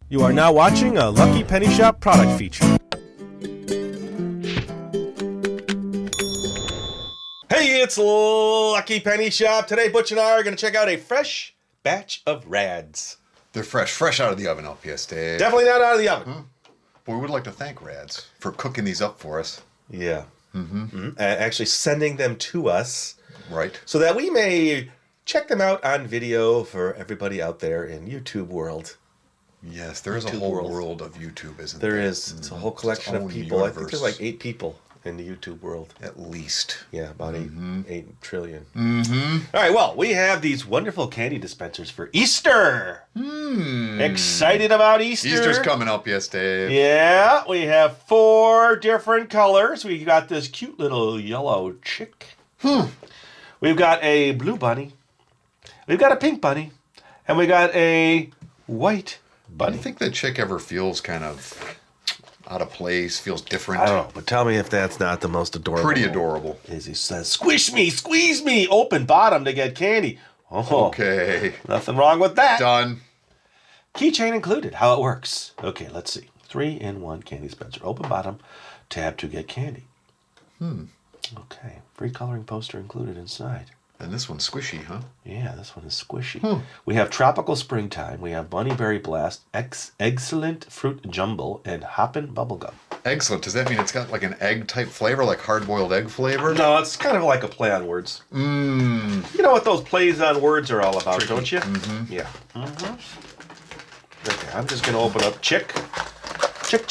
You are now watching a Lucky Penny Shop product feature. Hey, it's Lucky Penny Shop. Today, Butch and I are going to check out a fresh batch of RADZ. They're fresh out of the oven, LPS-Dave. Definitely not out of the oven. But we would like to thank RADZ for cooking these up for us. Yeah. Actually sending them to us. Right. So that we may check them out on video for everybody out there in YouTube world. Yes, there is a whole world of YouTube, isn't there? There is. It's a whole collection of people. Universe. I think there's like 8 people in the YouTube world. At least. Yeah, about 8 trillion. All right, well, we have these wonderful candy dispensers for Easter. Excited about Easter? Easter's coming up, yes, Dave. Yeah, we have 4 different colors. We got this cute little yellow chick. We've got a blue bunny. We've got a pink bunny. And we got a white bunny. Do you think that chick ever feels kind of out of place, feels different? I don't know, but tell me if that's not the most adorable. Pretty adorable. As he says, squish me, squeeze me, open bottom to get candy. Oh, okay. Nothing wrong with that. Done. Keychain included, how it works. Okay, let's see. 3-in-1 candy dispenser. Open bottom, tab to get candy. Okay, free coloring poster included inside. And this one's squishy, huh? Yeah, this one is squishy. We have Tropical Springtime. We have Bunny Berry Blast, Eggcellent Fruit Jumble, and Hoppin Bubble Gum. Excellent. Does that mean it's got like an egg-type flavor, like hard-boiled egg flavor? No, it's kind of like a play on words. You know what those plays on words are all about, don't you? Yeah. Okay, I'm just going to open up Chick. Chick.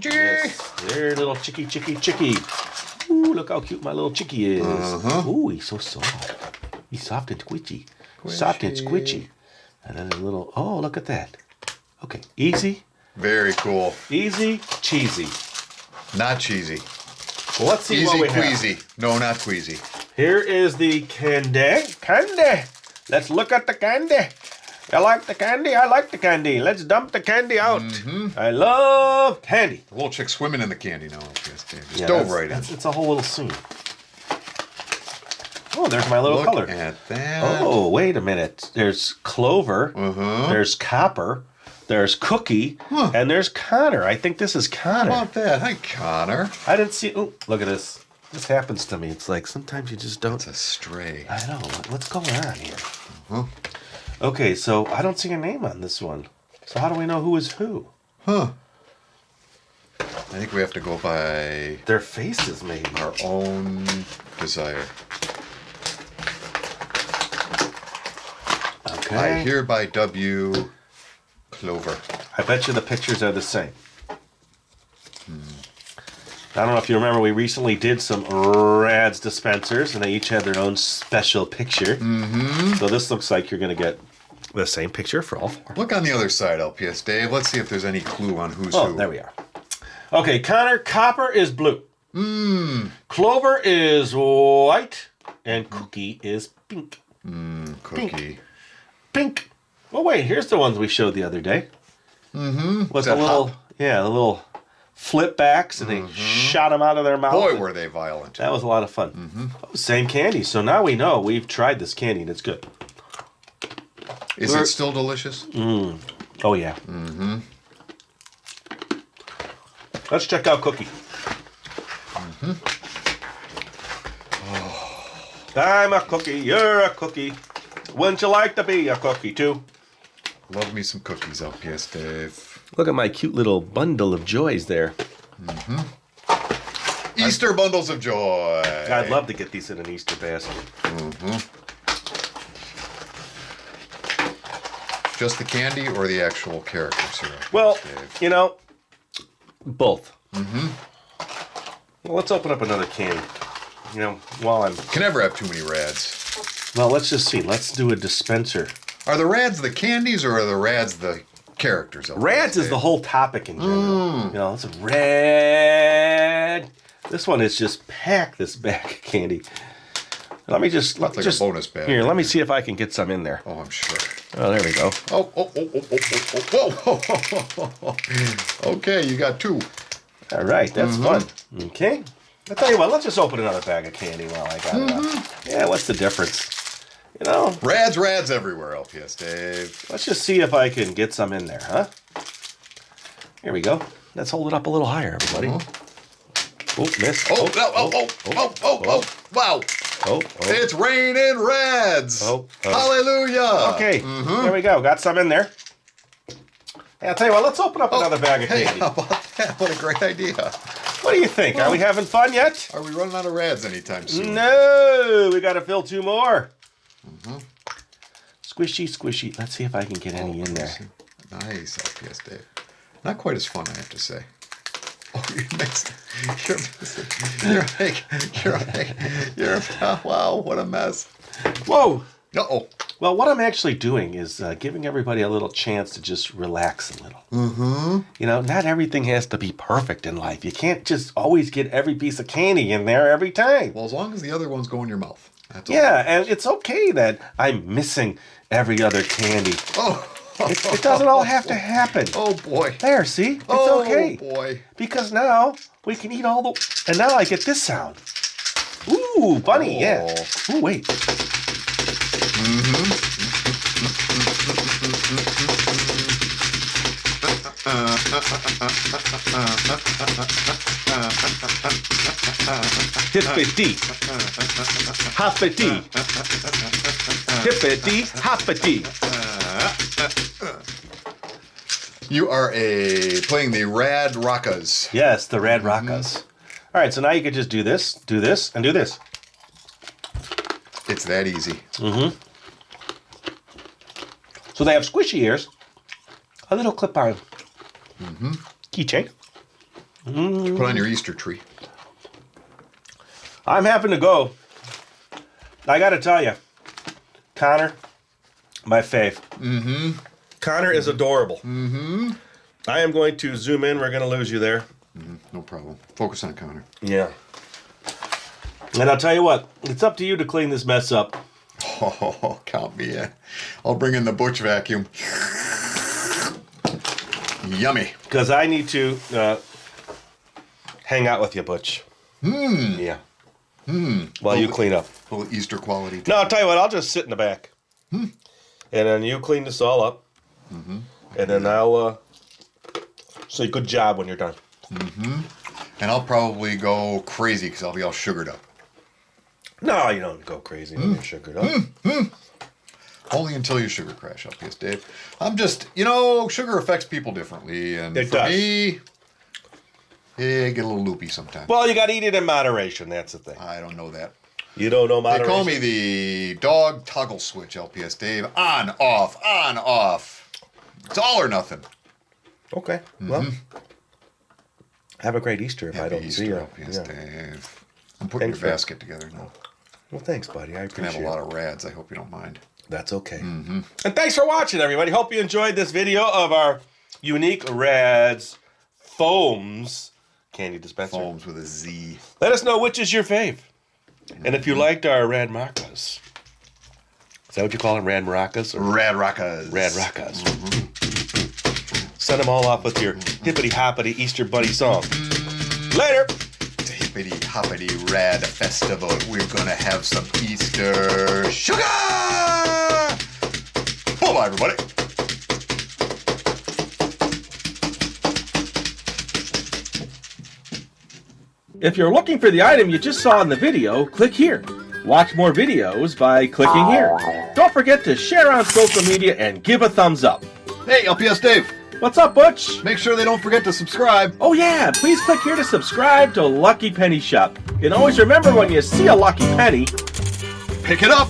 Yes, there, little chicky. Ooh, look how cute my little chickie is. Ooh, he's so soft. He's soft and squishy. Soft and squishy. And then a little, oh, look at that. Okay, easy. Very cool. Easy, cheesy. Not cheesy. Well, let's see what we have. Easy, queasy. No, not queasy. Here is the candy. Candy. Let's look at the candy. You like the candy? I like the candy. Let's dump the candy out. I love candy. The little chick swimming in the candy now. Just dove right in. It's a whole little scene. Oh, there's my little color. Look at that. Oh, wait a minute. There's Clover. There's Copper. There's Cookie. And there's Connor. I think this is Connor. How about that? Hi, Connor. I didn't see... Oh, look at this. This happens to me. It's like sometimes you just don't... It's a stray. I know. What's going on here? Okay, so I don't see a name on this one. So how do we know who is who? I think we have to go by... Their faces, maybe. Our own desire. Okay. I hereby W Clover. I bet you the pictures are the same. I don't know if you remember, we recently did some RADZ dispensers, and they each had their own special picture. So this looks like you're going to get the same picture for all 4. Look on the other side, LPS-Dave. Let's see if there's any clue on who's who. Oh, there we are. Okay, Connor, Copper is blue. Clover is white, and Cookie is pink. Cookie. Pink. Oh, wait, here's the ones we showed the other day. With the little flip backs, and they shot them out of their mouth. Boy, were they violent. That was a lot of fun. Oh, same candy. So now we know we've tried this candy, and it's good. Is it still delicious? Oh, yeah. Let's check out Cookie. I'm a cookie, you're a cookie. Wouldn't you like to be a cookie, too? Love me some cookies, LPS-Dave. Look at my cute little bundle of joys there. Easter bundles of joy. I'd love to get these in an Easter basket. Just the candy or the actual characters here? Well, Dave? you know, both. Well, let's open up another candy. You know, while I'm... Can never have too many RADZ. Well, let's just see. Let's do a dispenser. Are the RADZ the candies or are the RADZ the characters? RADZ is the whole topic in general. You know, it's a red. This one is just packed, this bag of candy. Let me just... That's like a bonus bag. Here, let me see if I can get some in there. Oh, I'm sure. Oh, there we go. Okay, you got 2. All right, that's fun. Okay. I'll tell you what, let's just open another bag of candy while I got it out. Yeah, what's the difference? You know. RADZ everywhere, LPS-Dave. Let's just see if I can get some in there, huh? Here we go. Let's hold it up a little higher, everybody. Oh, miss. Oh, wow. It's raining RADZ. Hallelujah. Okay, there we go. Got some in there. Hey, I'll tell you what, let's open up another bag of Hey, candy. how about that? What a great idea. What do you think? Are we having fun yet? Are we running out of RADZ anytime soon? No, we got to fill 2 more. Squishy, squishy. Let's see if I can get any in there. Nice, LPS-Dave. Not quite as fun, I have to say. Oh, wow, what a mess. Whoa. Uh-oh. Well, what I'm actually doing is giving everybody a little chance to just relax a little. You know, not everything has to be perfect in life. You can't just always get every piece of candy in there every time. Well, as long as the other ones go in your mouth. That's all. Yeah, and it's okay that I'm missing every other candy. Oh. It doesn't all have to happen. Oh, boy. There, see? It's okay. Oh, boy. Because now we can eat all the... And now I get this sound. Ooh, bunny, yeah. Ooh, wait. Hippity. Hoppity. Hippity. Hoppity. You are playing the RADZ. Yes, the RADZ. All right, so now you could just do this, and do this. It's that easy. So they have squishy ears, a little clip-on keychain. Put on your Easter tree. I'm having to go. I got to tell you, Connor, my fave. Connor is adorable. I am going to zoom in. We're going to lose you there. No problem. Focus on Connor. Yeah. And I'll tell you what, it's up to you to clean this mess up. Oh, count me in. I'll bring in the Butch vacuum. Yummy. Because I need to hang out with you, Butch. Yeah. While you clean up. A little Easter quality. No, I'll tell you what, I'll just sit in the back. And then you clean this all up. And then I'll say good job when you're done. And I'll probably go crazy because I'll be all sugared up. No, you don't go crazy when you're sugared up. Only until you sugar crash, LPS-Dave. I'm just, you know, sugar affects people differently. And It for does. me, I get a little loopy sometimes. Well, you got to eat it in moderation. That's the thing. I don't know that. You don't know They moderation? call me the dog toggle switch, LPS-Dave. On, off, on, off. It's all or nothing. Okay. Well, have a great Easter if I don't see you. LPS-Dave. I'm putting Thanks your for- basket together now. Well, thanks, buddy. I Can appreciate have it. a lot of RADZ. I hope you don't mind. That's okay. And thanks for watching, everybody. Hope you enjoyed this video of our unique RADZ Foamz candy dispenser. Foamz with a Z. Let us know which is your fave. And if you liked our Rad Maracas. Is that what you call them? Rad Maracas? Rad Rockas. Rad Maracas. Send them all off with your hippity hoppity Easter Bunny song. Later. It's a hippity hoppity rad festival. We're gonna have some Easter sugar. Bye-bye, everybody. If you're looking for the item you just saw in the video, click here. Watch more videos by clicking here. Don't forget to share on social media and give a thumbs up. Hey, LPS-Dave. What's up, Butch? Make sure they don't forget to subscribe. Oh yeah, please click here to subscribe to Lucky Penny Shop. And always remember, when you see a lucky penny, Pick it up.